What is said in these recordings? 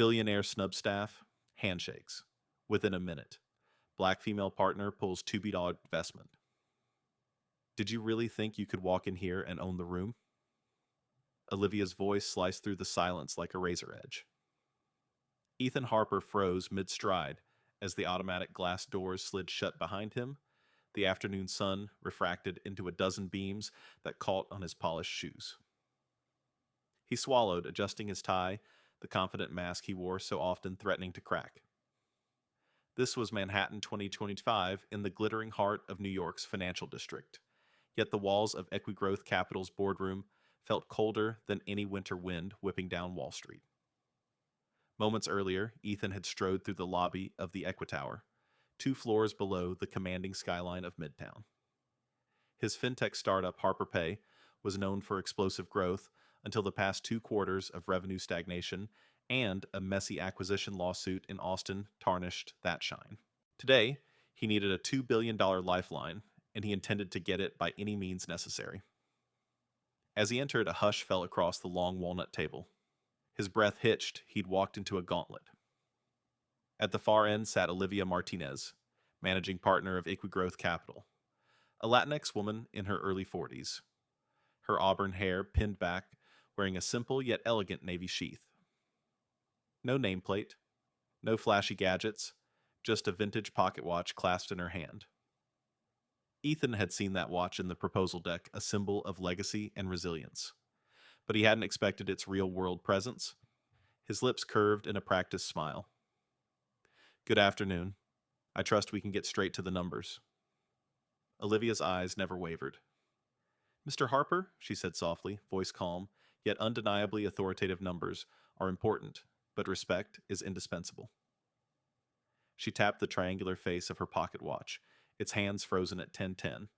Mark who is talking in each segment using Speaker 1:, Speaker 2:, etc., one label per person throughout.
Speaker 1: Billionaire Snub staff, handshakes. Within a minute. Black female partner pulls $2 investment. Did you really think you could walk in here and own the room? Olivia's voice sliced through the silence like a razor edge. Ethan Harper froze mid-stride as the automatic glass doors slid shut behind him. The afternoon sun refracted into a dozen beams that caught on his polished shoes. He swallowed, adjusting his tie, the confident mask he wore so often threatening to crack. This was Manhattan 2025 in the glittering heart of New York's financial district. Yet the walls of Equigrowth Capital's boardroom felt colder than any winter wind whipping down Wall Street. Moments earlier, Ethan had strode through the lobby of the Equitower, 2 floors below the commanding skyline of Midtown. His fintech startup, HarperPay, was known for explosive growth until the past 2 quarters of revenue stagnation and a messy acquisition lawsuit in Austin tarnished that shine. Today, he needed a $2 billion lifeline, and he intended to get it by any means necessary. As he entered, a hush fell across the long walnut table. His breath hitched. He'd walked into a gauntlet. At the far end sat Olivia Martinez, managing partner of Equigrowth Capital, a Latinx woman in her early 40s, her auburn hair pinned back, wearing a simple yet elegant navy sheath. No nameplate, no flashy gadgets, just a vintage pocket watch clasped in her hand. Ethan had seen that watch in the proposal deck, a symbol of legacy and resilience, but he hadn't expected its real-world presence. His lips curved in a practiced smile. Good afternoon. I trust we can get straight to the numbers. Olivia's eyes never wavered. Mr. Harper, she said softly, voice calm, yet undeniably authoritative. Numbers are important, but respect is indispensable. She tapped the triangular face of her pocket watch, its hands frozen at 10:10.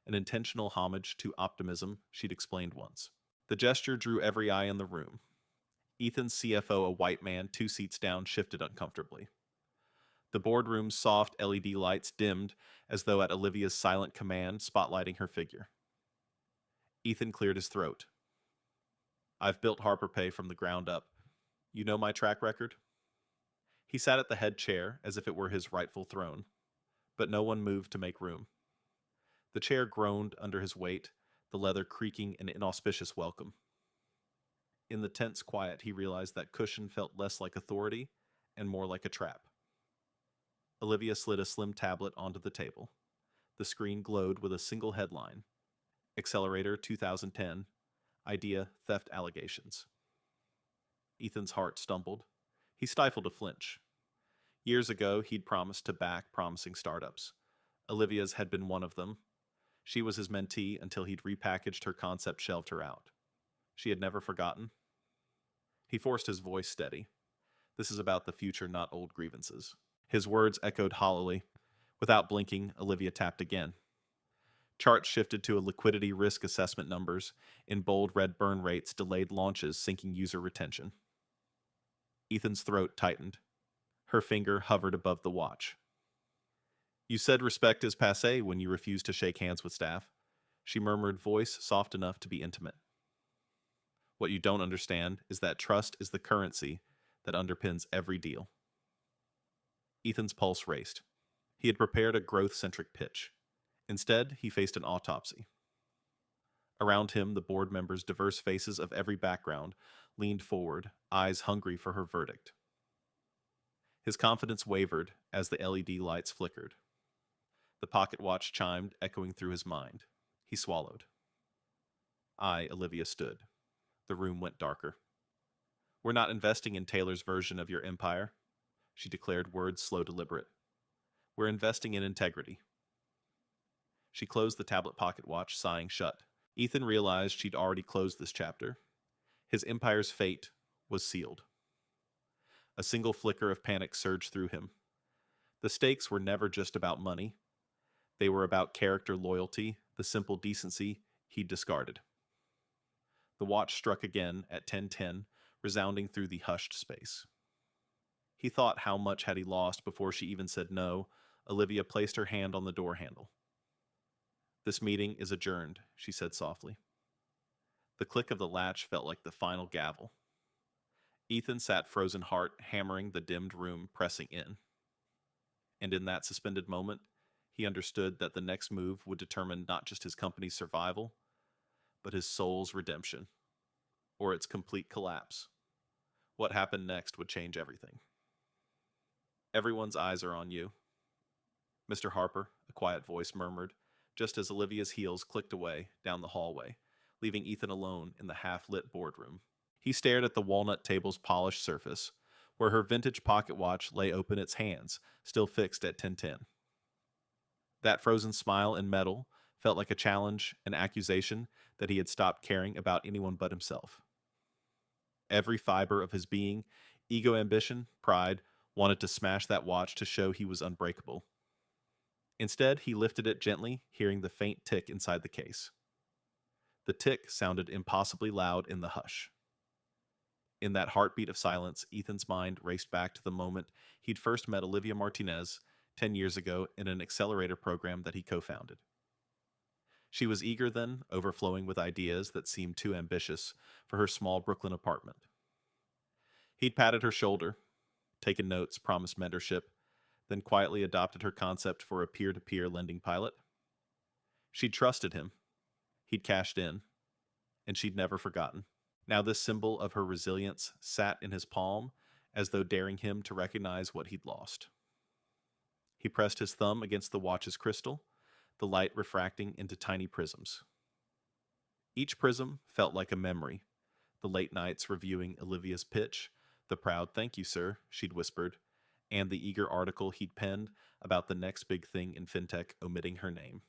Speaker 1: An intentional homage to optimism, she'd explained once. The gesture drew every eye in the room. Ethan's CFO, a white man 2 seats down, shifted uncomfortably. The boardroom's soft LED lights dimmed as though at Olivia's silent command, spotlighting her figure. Ethan cleared his throat. I've built HarperPay from the ground up. You know my track record? He sat at the head chair as if it were his rightful throne, but no one moved to make room. The chair groaned under his weight, the leather creaking an inauspicious welcome. In the tense quiet, he realized that cushion felt less like authority and more like a trap. Olivia slid a slim tablet onto the table. The screen glowed with a single headline: Accelerator 2010, Idea Theft Allegations. Ethan's heart stumbled. He stifled a flinch. Years ago, he'd promised to back promising startups. Olivia's had been one of them. She was his mentee until he'd repackaged her concept, shelved her out. She had never forgotten. He forced his voice steady. This is about the future, not old grievances. His words echoed hollowly. Without blinking, Olivia tapped again. Charts shifted to a liquidity risk assessment numbers. In bold red burn rates, delayed launches, sinking user retention. Ethan's throat tightened. Her finger hovered above the watch. You said respect is passé when you refused to shake hands with staff, she murmured, voice soft enough to be intimate. What you don't understand is that trust is the currency that underpins every deal. Ethan's pulse raced. He had prepared a growth-centric pitch. Instead, he faced an autopsy. Around him, the board members' diverse faces of every background leaned forward, eyes hungry for her verdict. His confidence wavered as the LED lights flickered. The pocket watch chimed, echoing through his mind. He swallowed. Olivia stood. The room went darker. We're not investing in Taylor's version of your empire, she declared, words slow, deliberate. We're investing in integrity. She closed the tablet pocket watch, sighing shut. Ethan realized she'd already closed this chapter. His empire's fate was sealed. A single flicker of panic surged through him. The stakes were never just about money. They were about character, loyalty, the simple decency he'd discarded. The watch struck again at 10:10, resounding through the hushed space. He thought how much had he lost before she even said no. Olivia placed her hand on the door handle. This meeting is adjourned, she said softly. The click of the latch felt like the final gavel. Ethan sat frozen heart, hammering the dimmed room, pressing in. And in that suspended moment, he understood that the next move would determine not just his company's survival, but his soul's redemption, or its complete collapse. What happened next would change everything. Everyone's eyes are on you. Mr. Harper, a quiet voice murmured, just as Olivia's heels clicked away down the hallway, leaving Ethan alone in the half-lit boardroom. He stared at the walnut table's polished surface, where her vintage pocket watch lay open its hands, still fixed at 10:10. That frozen smile in metal felt like a challenge, an accusation that he had stopped caring about anyone but himself. Every fiber of his being, ego, ambition, pride, wanted to smash that watch to show he was unbreakable. Instead, he lifted it gently, hearing the faint tick inside the case. The tick sounded impossibly loud in the hush. In that heartbeat of silence, Ethan's mind raced back to the moment he'd first met Olivia Martinez 10 years ago in an accelerator program that he co-founded. She was eager then, overflowing with ideas that seemed too ambitious for her small Brooklyn apartment. He'd patted her shoulder, taken notes, promised mentorship, then quietly adopted her concept for a peer-to-peer lending pilot. She'd trusted him. He'd cashed in, and she'd never forgotten. Now this symbol of her resilience sat in his palm, as though daring him to recognize what he'd lost. He pressed his thumb against the watch's crystal, the light refracting into tiny prisms. Each prism felt like a memory, the late nights reviewing Olivia's pitch, the proud "thank you, sir," she'd whispered, and the eager article he'd penned about the next big thing in fintech omitting her name.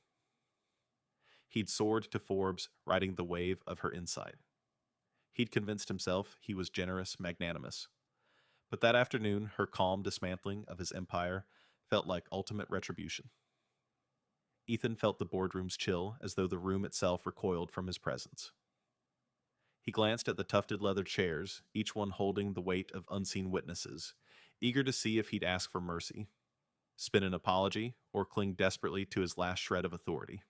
Speaker 1: He'd soared to Forbes, riding the wave of her insight. He'd convinced himself he was generous, magnanimous. But that afternoon, her calm dismantling of his empire felt like ultimate retribution. Ethan felt the boardroom's chill, as though the room itself recoiled from his presence. He glanced at the tufted leather chairs, each one holding the weight of unseen witnesses, eager to see if he'd ask for mercy, spin an apology, or cling desperately to his last shred of authority.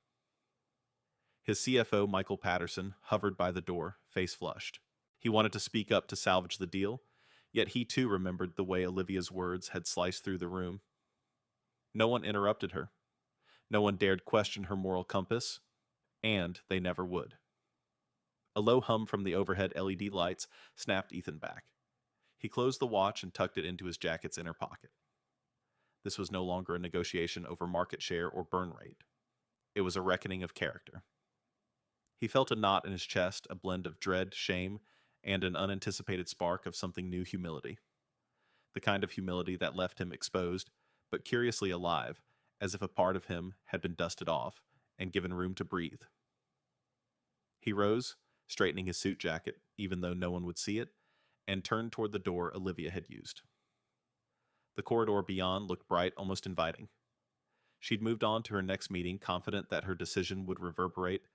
Speaker 1: His CFO, Michael Patterson, hovered by the door, face flushed. He wanted to speak up to salvage the deal, yet he too remembered the way Olivia's words had sliced through the room. No one interrupted her. No one dared question her moral compass, and they never would. A low hum from the overhead LED lights snapped Ethan back. He closed the watch and tucked it into his jacket's inner pocket. This was no longer a negotiation over market share or burn rate. It was a reckoning of character. He felt a knot in his chest, a blend of dread, shame, and an unanticipated spark of something new: humility. The kind of humility that left him exposed, but curiously alive, as if a part of him had been dusted off and given room to breathe. He rose, straightening his suit jacket, even though no one would see it, and turned toward the door Olivia had used. The corridor beyond looked bright, almost inviting. She'd moved on to her next meeting, confident that her decision would reverberate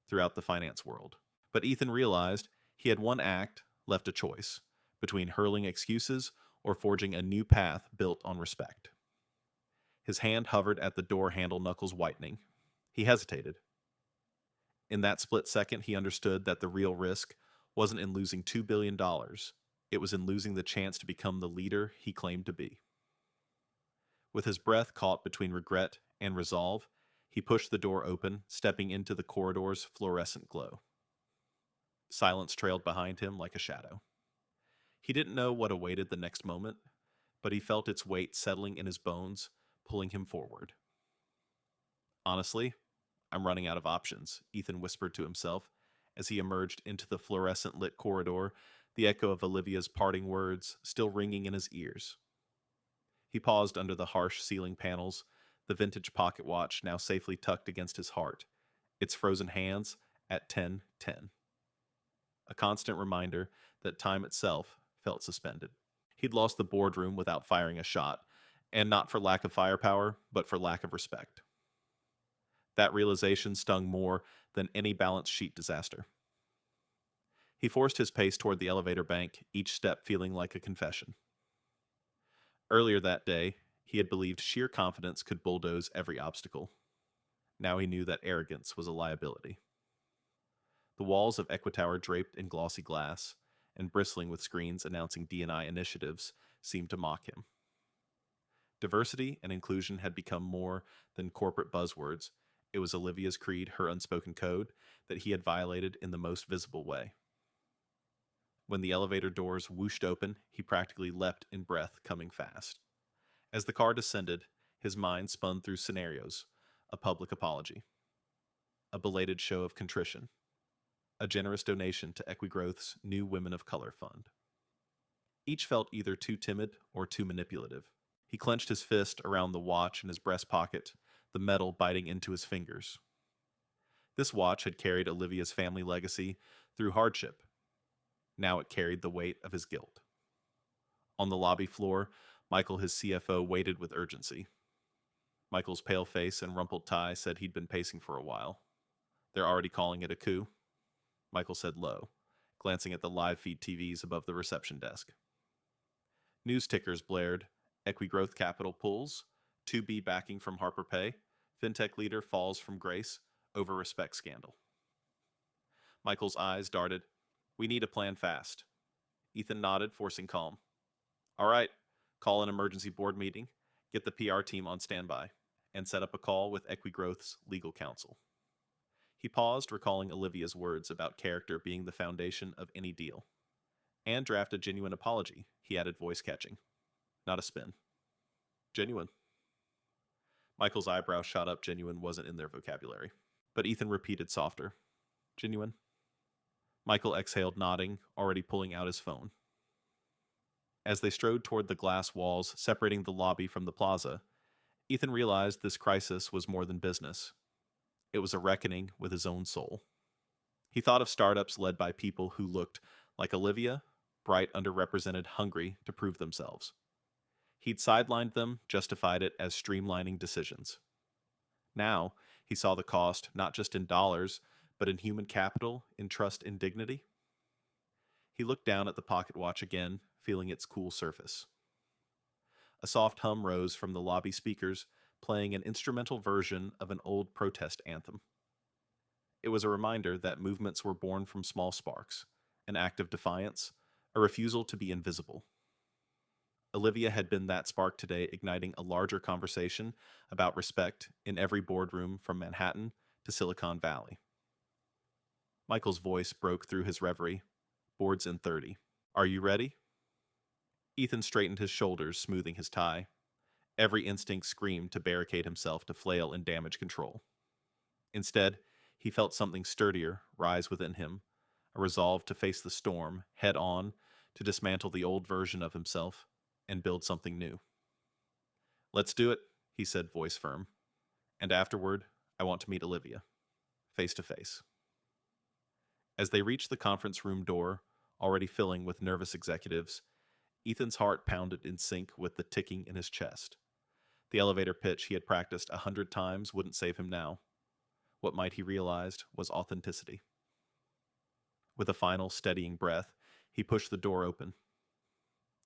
Speaker 1: throughout the finance world. But Ethan realized he had one act left, a choice between hurling excuses or forging a new path built on respect. His hand hovered at the door handle, knuckles whitening. He hesitated. In that split second, he understood that the real risk wasn't in losing $2 billion. It was in losing the chance to become the leader he claimed to be. With his breath caught between regret and resolve, he pushed the door open, stepping into the corridor's fluorescent glow. Silence trailed behind him like a shadow. He didn't know what awaited the next moment, but he felt its weight settling in his bones, pulling him forward. Honestly, I'm running out of options, Ethan whispered to himself as he emerged into the fluorescent-lit corridor, the echo of Olivia's parting words still ringing in his ears. He paused under the harsh ceiling panels, the vintage pocket watch now safely tucked against his heart, its frozen hands at 10:10. A constant reminder that time itself felt suspended. He'd lost the boardroom without firing a shot, and not for lack of firepower, but for lack of respect. That realization stung more than any balance sheet disaster. He forced his pace toward the elevator bank, each step feeling like a confession. Earlier that day, he had believed sheer confidence could bulldoze every obstacle. Now he knew that arrogance was a liability. The walls of Equitower draped in glossy glass, and bristling with screens announcing D&I initiatives, seemed to mock him. Diversity and inclusion had become more than corporate buzzwords. It was Olivia's creed, her unspoken code, that he had violated in the most visible way. When the elevator doors whooshed open, he practically leapt in breath, coming fast. As the car descended, his mind spun through scenarios: a public apology, a belated show of contrition, a generous donation to Equigrowth's New Women of Color Fund. Each felt either too timid or too manipulative. He clenched his fist around the watch in his breast pocket, the metal biting into his fingers. This watch had carried Olivia's family legacy through hardship. Now it carried the weight of his guilt. On the lobby floor, Michael, his CFO, waited with urgency. Michael's pale face and rumpled tie said he'd been pacing for a while. They're already calling it a coup, Michael said low, glancing at the live feed TVs above the reception desk. News tickers blared: Equigrowth Capital pulls, 2B backing from Harper Pay, fintech leader falls from grace over respect scandal. Michael's eyes darted. We need a plan fast. Ethan nodded, forcing calm. All right, call an emergency board meeting, get the PR team on standby, and set up a call with Equigrowth's legal counsel. He paused, recalling Olivia's words about character being the foundation of any deal. And draft a genuine apology, he added, voice catching. Not a spin. Genuine. Michael's eyebrows shot up. Genuine wasn't in their vocabulary. But Ethan repeated softer. Genuine. Michael exhaled, nodding, already pulling out his phone. As they strode toward the glass walls separating the lobby from the plaza, Ethan realized this crisis was more than business. It was a reckoning with his own soul. He thought of startups led by people who looked like Olivia, bright, underrepresented, hungry to prove themselves. He'd sidelined them, justified it as streamlining decisions. Now, he saw the cost not just in dollars, but in human capital, in trust, in dignity. He looked down at the pocket watch again, feeling its cool surface. A soft hum rose from the lobby speakers, playing an instrumental version of an old protest anthem. It was a reminder that movements were born from small sparks, an act of defiance, a refusal to be invisible. Olivia had been that spark today, igniting a larger conversation about respect in every boardroom from Manhattan to Silicon Valley. Michael's voice broke through his reverie. Boards in 30. Are you ready? Ethan straightened his shoulders, smoothing his tie. Every instinct screamed to barricade himself, to flail in damage control. Instead, he felt something sturdier rise within him, a resolve to face the storm head on, to dismantle the old version of himself and build something new. Let's do it, he said, voice firm. And afterward, I want to meet Olivia, face to face. As they reached the conference room door, already filling with nervous executives, Ethan's heart pounded in sync with the ticking in his chest. The elevator pitch he had practiced 100 times wouldn't save him now. What might he realized was authenticity. With a final steadying breath, he pushed the door open.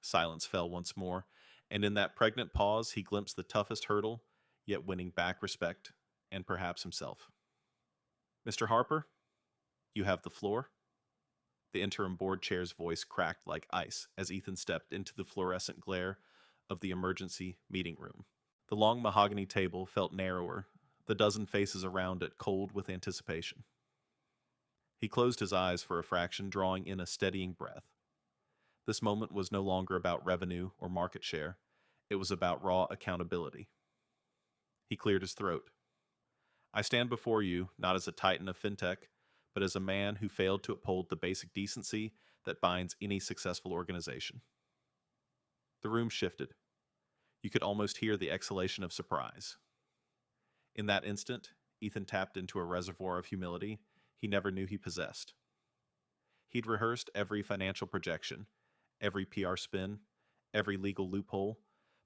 Speaker 1: Silence fell once more, and in that pregnant pause he glimpsed the toughest hurdle, yet winning back respect and perhaps himself. Mr. Harper, you have the floor. The interim board chair's voice cracked like ice as Ethan stepped into the fluorescent glare of the emergency meeting room. The long mahogany table felt narrower, the dozen faces around it cold with anticipation. He closed his eyes for a fraction, drawing in a steadying breath. This moment was no longer about revenue or market share. It was about raw accountability. He cleared his throat. I stand before you not as a titan of fintech, but as a man who failed to uphold the basic decency that binds any successful organization. The room shifted. You could almost hear the exhalation of surprise. In that instant, Ethan tapped into a reservoir of humility he never knew he possessed. He'd rehearsed every financial projection, every PR spin, every legal loophole,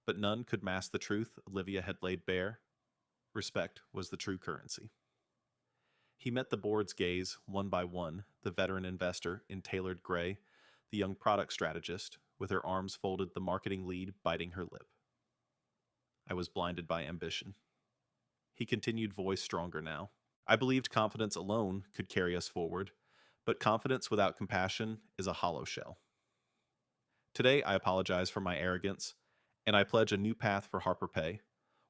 Speaker 1: but none could mask the truth Olivia had laid bare. Respect was the true currency. He met the board's gaze one by one, the veteran investor in tailored gray, the young product strategist, with her arms folded, the marketing lead biting her lip. I was blinded by ambition. He continued, voice stronger now. I believed confidence alone could carry us forward, But confidence without compassion is a hollow shell. Today, I apologize for my arrogance, and I pledge a new path for Harper Pay,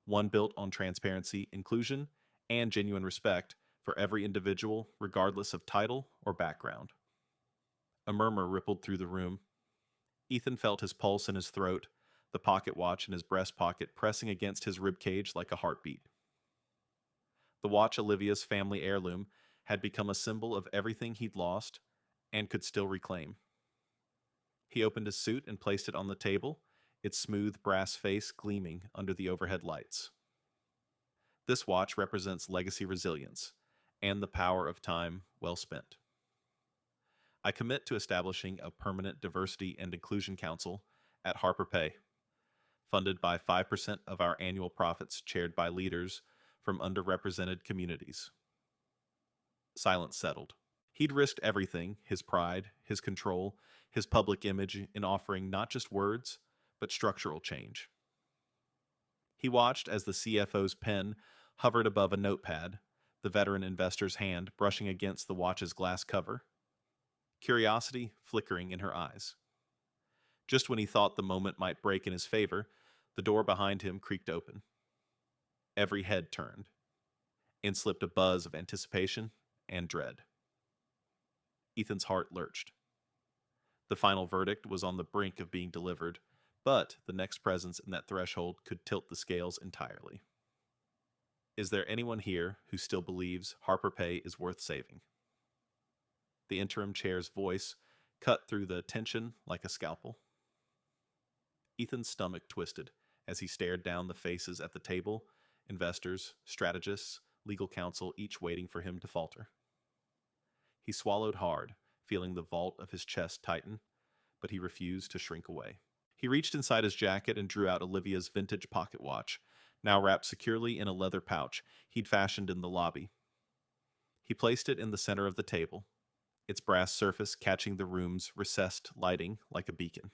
Speaker 1: one built on transparency, inclusion, and genuine respect for every individual, regardless of title or background. A murmur rippled through the room. Ethan felt his pulse in his throat, the pocket watch in his breast pocket pressing against his rib cage like a heartbeat. The watch, Olivia's family heirloom, had become a symbol of everything he'd lost and could still reclaim. He opened his suit and placed it on the table, its smooth brass face gleaming under the overhead lights. This watch represents legacy resilience and the power of time well spent. I commit to establishing a permanent diversity and inclusion council at Harper Pay, funded by 5% of our annual profits, chaired by leaders from underrepresented communities. Silence settled. He'd risked everything, his pride, his control, his public image, in offering not just words, but structural change. He watched as the CFO's pen hovered above a notepad, the veteran investor's hand brushing against the watch's glass cover, curiosity flickering in her eyes. Just when he thought the moment might break in his favor, the door behind him creaked open. Every head turned. In slipped a buzz of anticipation and dread. Ethan's heart lurched. The final verdict was on the brink of being delivered, but the next presence in that threshold could tilt the scales entirely. Is there anyone here who still believes Harper Pay is worth saving? The interim chair's voice cut through the tension like a scalpel. Ethan's stomach twisted as he stared down the faces at the table, investors, strategists, legal counsel, each waiting for him to falter. He swallowed hard, feeling the vault of his chest tighten, but he refused to shrink away. He reached inside his jacket and drew out Olivia's vintage pocket watch, now wrapped securely in a leather pouch he'd fashioned in the lobby. He placed it in the center of the table, its brass surface catching the room's recessed lighting like a beacon.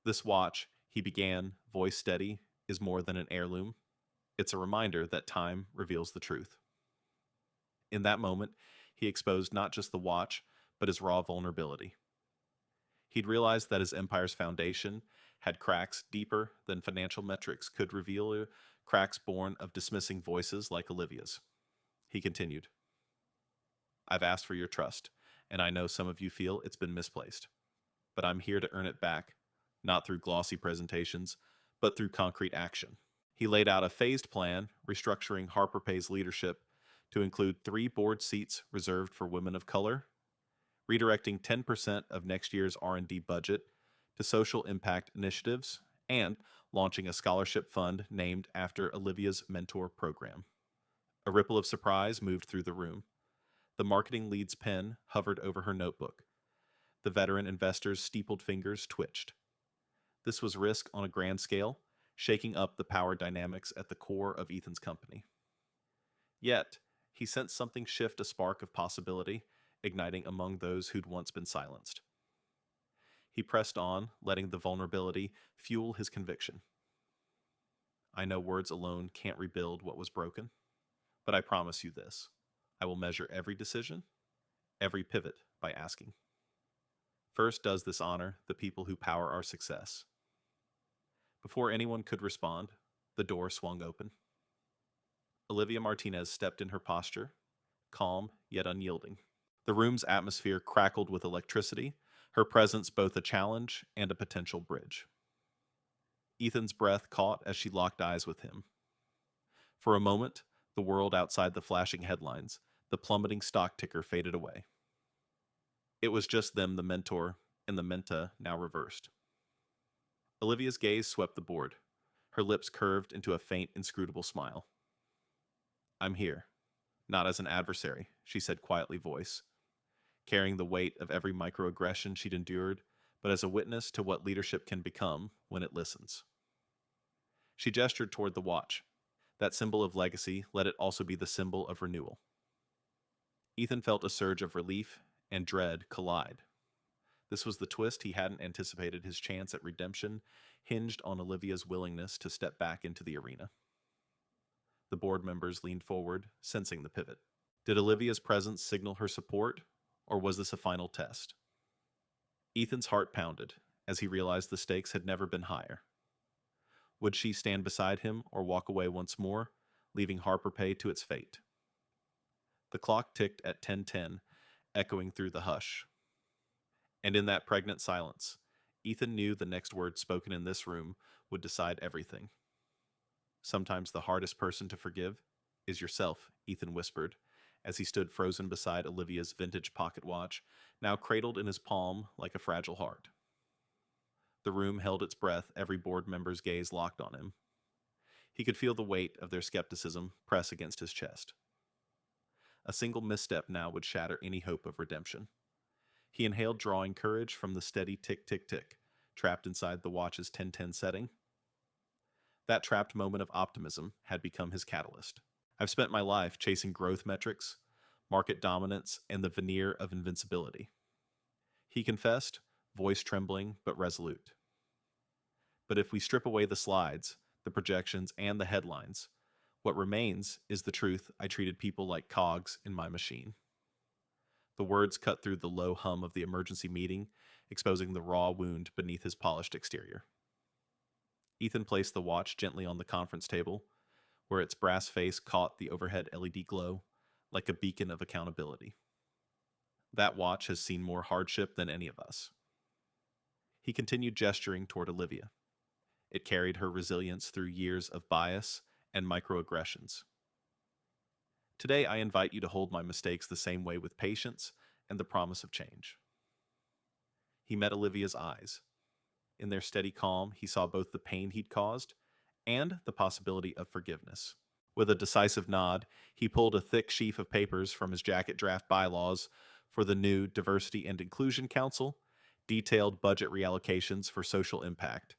Speaker 1: This watch, he began, voice steady, is more than an heirloom. It's a reminder that time reveals the truth. In that moment, he exposed not just the watch, but his raw vulnerability. He'd realized that his empire's foundation had cracks deeper than financial metrics could reveal, cracks born of dismissing voices like Olivia's. He continued, I've asked for your trust, and I know some of you feel it's been misplaced. But I'm here to earn it back, not through glossy presentations, but through concrete action. He laid out a phased plan, restructuring Harper Pay's leadership to include 3 board seats reserved for women of color, redirecting 10% of next year's R&D budget to social impact initiatives, and launching a scholarship fund named after Olivia's mentor program. A ripple of surprise moved through the room. The marketing lead's pen hovered over her notebook. The veteran investor's steepled fingers twitched. This was risk on a grand scale, shaking up the power dynamics at the core of Ethan's company. Yet, he sensed something shift, a spark of possibility, igniting among those who'd once been silenced. He pressed on, letting the vulnerability fuel his conviction. I know words alone can't rebuild what was broken, but I promise you this. I will measure every decision, every pivot by asking. First, does this honor the people who power our success? Before anyone could respond, the door swung open. Olivia Martinez stepped in her posture, calm yet unyielding. The room's atmosphere crackled with electricity, her presence both a challenge and a potential bridge. Ethan's breath caught as she locked eyes with him. For a moment, the world outside the flashing headlines, the plummeting stock ticker faded away. It was just them, the mentor and the menta, now reversed. Olivia's gaze swept the board. Her lips curved into a faint, inscrutable smile. I'm here, not as an adversary, she said quietly, voice, carrying the weight of every microaggression she'd endured, but as a witness to what leadership can become when it listens. She gestured toward the watch. That symbol of legacy, let it also be the symbol of renewal. Ethan felt a surge of relief and dread collide. This was the twist he hadn't anticipated. His chance at redemption hinged on Olivia's willingness to step back into the arena. The board members leaned forward, sensing the pivot. Did Olivia's presence signal her support, or was this a final test? Ethan's heart pounded as he realized the stakes had never been higher. Would she stand beside him or walk away once more, leaving Harper Pay to its fate? The clock ticked at 10:10, echoing through the hush. And in that pregnant silence, Ethan knew the next word spoken in this room would decide everything. Sometimes the hardest person to forgive is yourself, Ethan whispered, as he stood frozen beside Olivia's vintage pocket watch, now cradled in his palm like a fragile heart. The room held its breath, every board member's gaze locked on him. He could feel the weight of their skepticism press against his chest. A single misstep now would shatter any hope of redemption. He inhaled, drawing courage from the steady tick-tick-tick, trapped inside the watch's 10:10 setting. That trapped moment of optimism had become his catalyst. I've spent my life chasing growth metrics, market dominance, and the veneer of invincibility. He confessed, voice trembling but resolute. But if we strip away the slides, the projections, and the headlines, what remains is the truth I treated people like cogs in my machine. The words cut through the low hum of the emergency meeting, exposing the raw wound beneath his polished exterior. Ethan placed the watch gently on the conference table, where its brass face caught the overhead LED glow, like a beacon of accountability. That watch has seen more hardship than any of us. He continued gesturing toward Olivia. It carried her resilience through years of bias and microaggressions. Today, I invite you to hold my mistakes the same way, with patience and the promise of change. He met Olivia's eyes. In their steady calm, he saw both the pain he'd caused and the possibility of forgiveness. With a decisive nod, he pulled a thick sheaf of papers from his jacket draft bylaws for the new Diversity and Inclusion Council, detailed budget reallocations for social impact,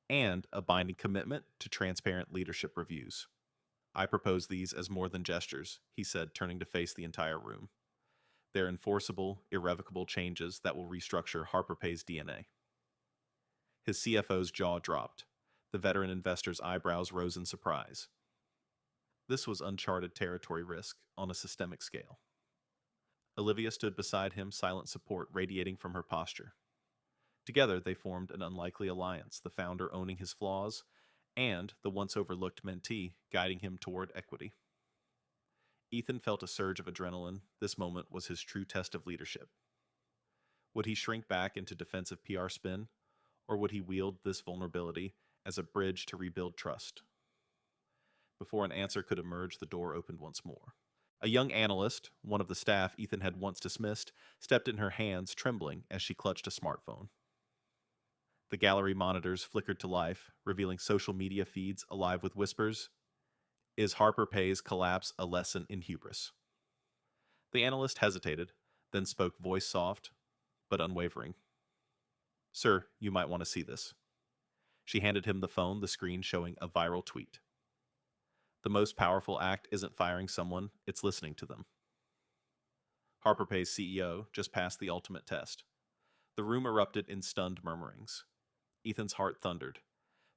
Speaker 1: and a binding commitment to transparent leadership reviews. I propose these as more than gestures, he said, turning to face the entire room. They're enforceable, irrevocable changes that will restructure Harper Pay's DNA. His CFO's jaw dropped. The veteran investor's eyebrows rose in surprise. This was uncharted territory risk on a systemic scale. Olivia stood beside him, silent support radiating from her posture. Together, they formed an unlikely alliance, the founder owning his flaws, and the once overlooked mentee guiding him toward equity. Ethan felt a surge of adrenaline. This moment was his true test of leadership. Would he shrink back into defensive PR spin, or would he wield this vulnerability as a bridge to rebuild trust? Before an answer could emerge, the door opened once more. A young analyst, one of the staff Ethan had once dismissed, stepped in, her hands trembling as she clutched a smartphone. The gallery monitors flickered to life, revealing social media feeds alive with whispers. Is Harper Pay's collapse a lesson in hubris? The analyst hesitated, then spoke, voice soft but unwavering. Sir, you might want to see this. She handed him the phone, the screen showing a viral tweet. The most powerful act isn't firing someone, it's listening to them. Harper Pay's CEO just passed the ultimate test. The room erupted in stunned murmurings. Ethan's heart thundered.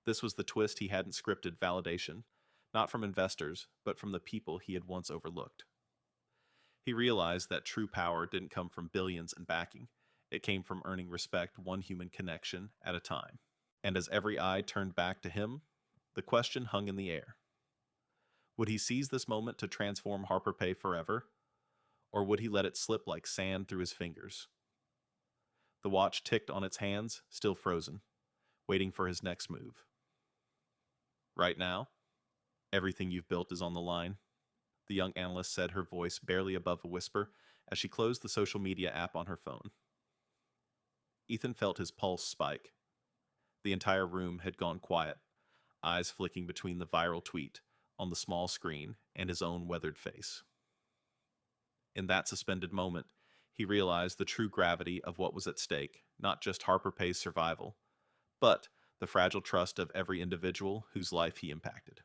Speaker 1: This was the twist he hadn't scripted: validation, not from investors, but from the people he had once overlooked. He realized that true power didn't come from billions and backing. It came from earning respect, one human connection at a time. And as every eye turned back to him, the question hung in the air. Would he seize this moment to transform Harper Pay forever, or would he let it slip like sand through his fingers? The watch ticked on its hands, still frozen, waiting for his next move. Right now, everything you've built is on the line, the young analyst said, her voice barely above a whisper, as she closed the social media app on her phone. Ethan felt his pulse spike. The entire room had gone quiet, eyes flicking between the viral tweet on the small screen and his own weathered face. In that suspended moment, he realized the true gravity of what was at stake, not just Harper Pay's survival, but the fragile trust of every individual whose life he impacted.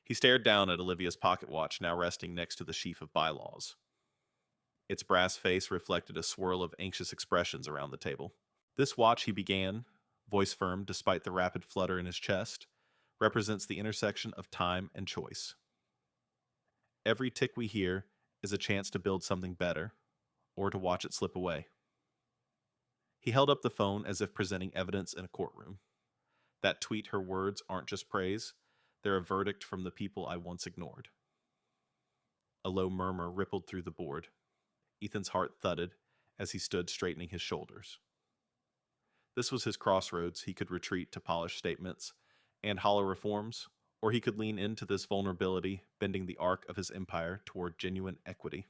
Speaker 1: He stared down at Olivia's pocket watch, now resting next to the sheaf of bylaws. Its brass face reflected a swirl of anxious expressions around the table. This watch, he began, voice firm despite the rapid flutter in his chest, represents the intersection of time and choice. Every tick we hear is a chance to build something better, or to watch it slip away. He held up the phone as if presenting evidence in a courtroom. That tweet, her words aren't just praise, they're a verdict from the people I once ignored. A low murmur rippled through the board. Ethan's heart thudded as he stood straightening his shoulders. This was his crossroads. He could retreat to polished statements and hollow reforms, or he could lean into this vulnerability, bending the arc of his empire toward genuine equity.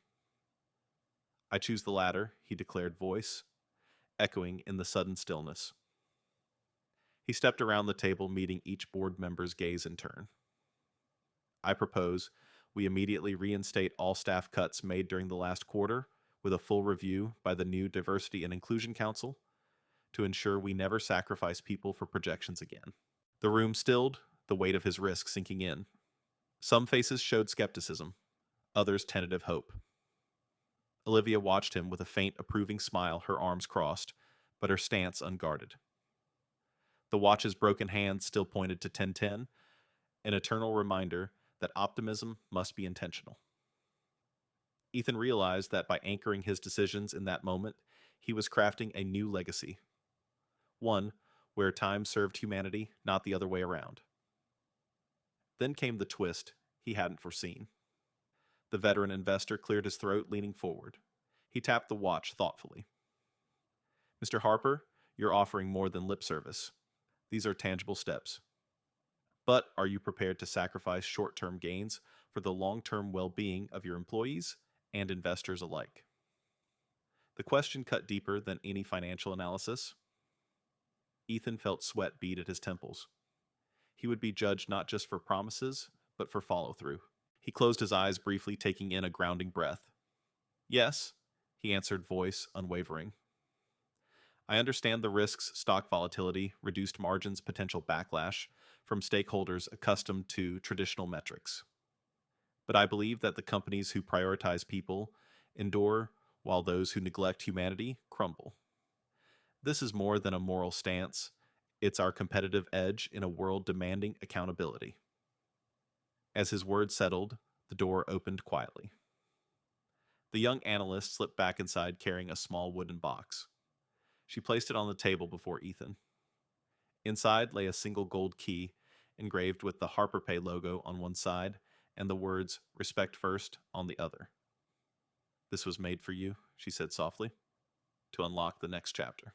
Speaker 1: I choose the latter, he declared, voice echoing in the sudden stillness. He stepped around the table, meeting each board member's gaze in turn. I propose we immediately reinstate all staff cuts made during the last quarter with a full review by the new Diversity and Inclusion Council to ensure we never sacrifice people for projections again. The room stilled, the weight of his risk sinking in. Some faces showed skepticism, others tentative hope. Olivia watched him with a faint, approving smile, her arms crossed, but her stance unguarded. The watch's broken hand still pointed to 10:10, an eternal reminder that optimism must be intentional. Ethan realized that by anchoring his decisions in that moment, he was crafting a new legacy. One where time served humanity, not the other way around. Then came the twist he hadn't foreseen. The veteran investor cleared his throat, leaning forward. He tapped the watch thoughtfully. Mr. Harper, you're offering more than lip service. These are tangible steps. But are you prepared to sacrifice short-term gains for the long-term well-being of your employees and investors alike? The question cut deeper than any financial analysis. Ethan felt sweat bead at his temples. He would be judged not just for promises, but for follow-through. He closed his eyes briefly, taking in a grounding breath. Yes, he answered, voice unwavering. I understand the risks, stock volatility, reduced margins, potential backlash from stakeholders accustomed to traditional metrics. But I believe that the companies who prioritize people endure while those who neglect humanity crumble. This is more than a moral stance. It's our competitive edge in a world demanding accountability. As his words settled, the door opened quietly. The young analyst slipped back inside carrying a small wooden box. She placed it on the table before Ethan. Inside lay a single gold key, engraved with the HarperPay logo on one side and the words, "Respect first," on the other. This was made for you, she said softly, to unlock the next chapter.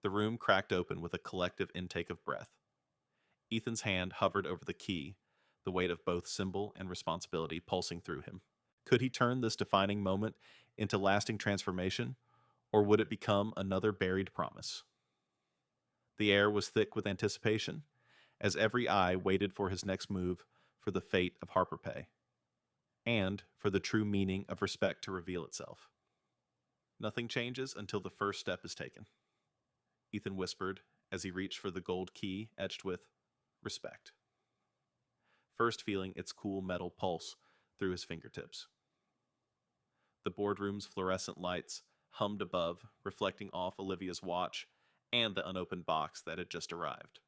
Speaker 1: The room cracked open with a collective intake of breath. Ethan's hand hovered over the key, the weight of both symbol and responsibility pulsing through him. Could he turn this defining moment into lasting transformation, or would it become another buried promise? The air was thick with anticipation, as every eye waited for his next move, for the fate of HarperPay, and for the true meaning of respect to reveal itself. Nothing changes until the first step is taken, Ethan whispered as he reached for the gold key etched with respect, first feeling its cool metal pulse through his fingertips. The boardroom's fluorescent lights hummed above, reflecting off Olivia's watch and the unopened box that had just arrived.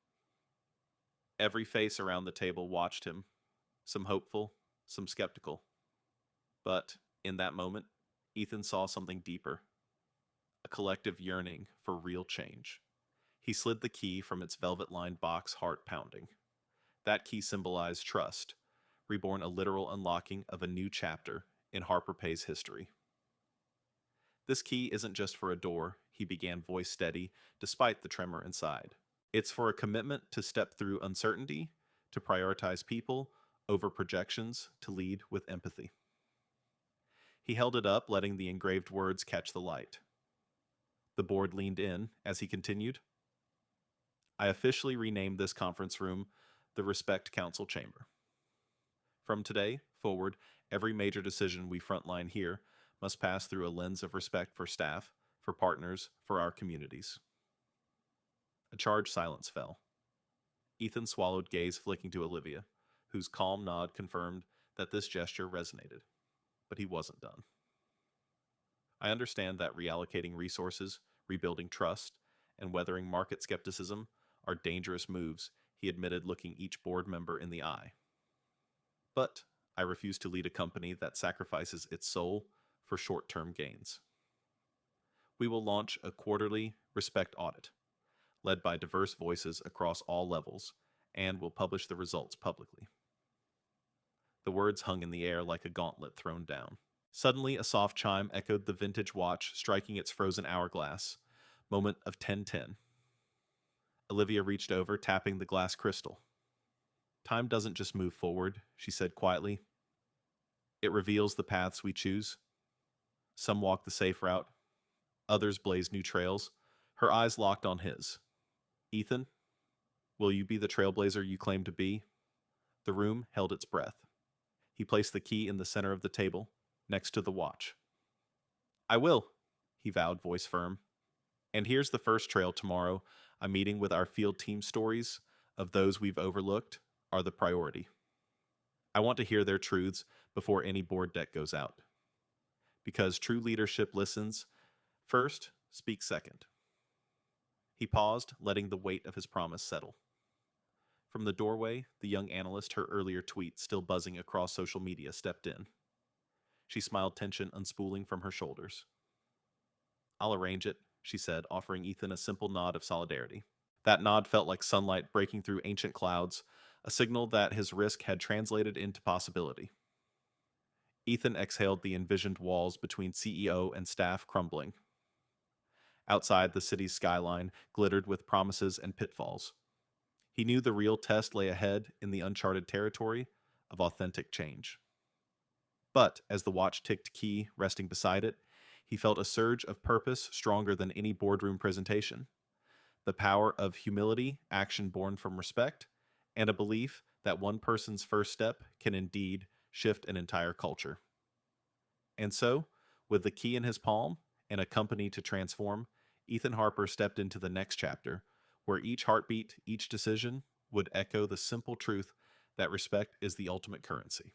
Speaker 1: Every face around the table watched him, some hopeful, some skeptical. But in that moment, Ethan saw something deeper, a collective yearning for real change. He slid the key from its velvet-lined box, heart pounding. That key symbolized trust, reborn, a literal unlocking of a new chapter in HarperPay's history. This key isn't just for a door, he began, voice steady, despite the tremor inside. It's for a commitment to step through uncertainty, to prioritize people over projections, to lead with empathy. He held it up, letting the engraved words catch the light. The board leaned in as he continued. I officially renamed this conference room the Respect Council Chamber. From today forward, every major decision we frontline here must pass through a lens of respect for staff, for partners, for our communities. A charged silence fell. Ethan swallowed, gaze flicking to Olivia, whose calm nod confirmed that this gesture resonated. But he wasn't done. I understand that reallocating resources, rebuilding trust, and weathering market skepticism are dangerous moves, he admitted, looking each board member in the eye. But I refuse to lead a company that sacrifices its soul for short-term gains. We will launch a quarterly respect audit, led by diverse voices across all levels, and will publish the results publicly. The words hung in the air like a gauntlet thrown down. Suddenly, a soft chime echoed the vintage watch, striking its frozen hourglass. Moment of 10:10. Olivia reached over, tapping the glass crystal. Time doesn't just move forward, she said quietly. It reveals the paths we choose. Some walk the safe route. Others blaze new trails. Her eyes locked on his. Ethan, will you be the trailblazer you claim to be? The room held its breath. He placed the key in the center of the table, next to the watch. I will, he vowed, voice firm. And here's the first trail tomorrow. A meeting with our field team. Stories of those we've overlooked are the priority. I want to hear their truths before any board deck goes out. Because true leadership listens first, speaks second. He paused, letting the weight of his promise settle. From the doorway, the young analyst, her earlier tweet still buzzing across social media, stepped in. She smiled, tension unspooling from her shoulders. I'll arrange it, she said, offering Ethan a simple nod of solidarity. That nod felt like sunlight breaking through ancient clouds, a signal that his risk had translated into possibility. Ethan exhaled, the envisioned walls between CEO and staff crumbling. Outside, the city's skyline glittered with promises and pitfalls. He knew the real test lay ahead in the uncharted territory of authentic change. But as the watch ticked key resting beside it, he felt a surge of purpose stronger than any boardroom presentation. The power of humility, action born from respect, and a belief that one person's first step can indeed shift an entire culture. And so, with the key in his palm and a company to transform, Ethan Harper stepped into the next chapter, where each heartbeat, each decision would echo the simple truth that respect is the ultimate currency.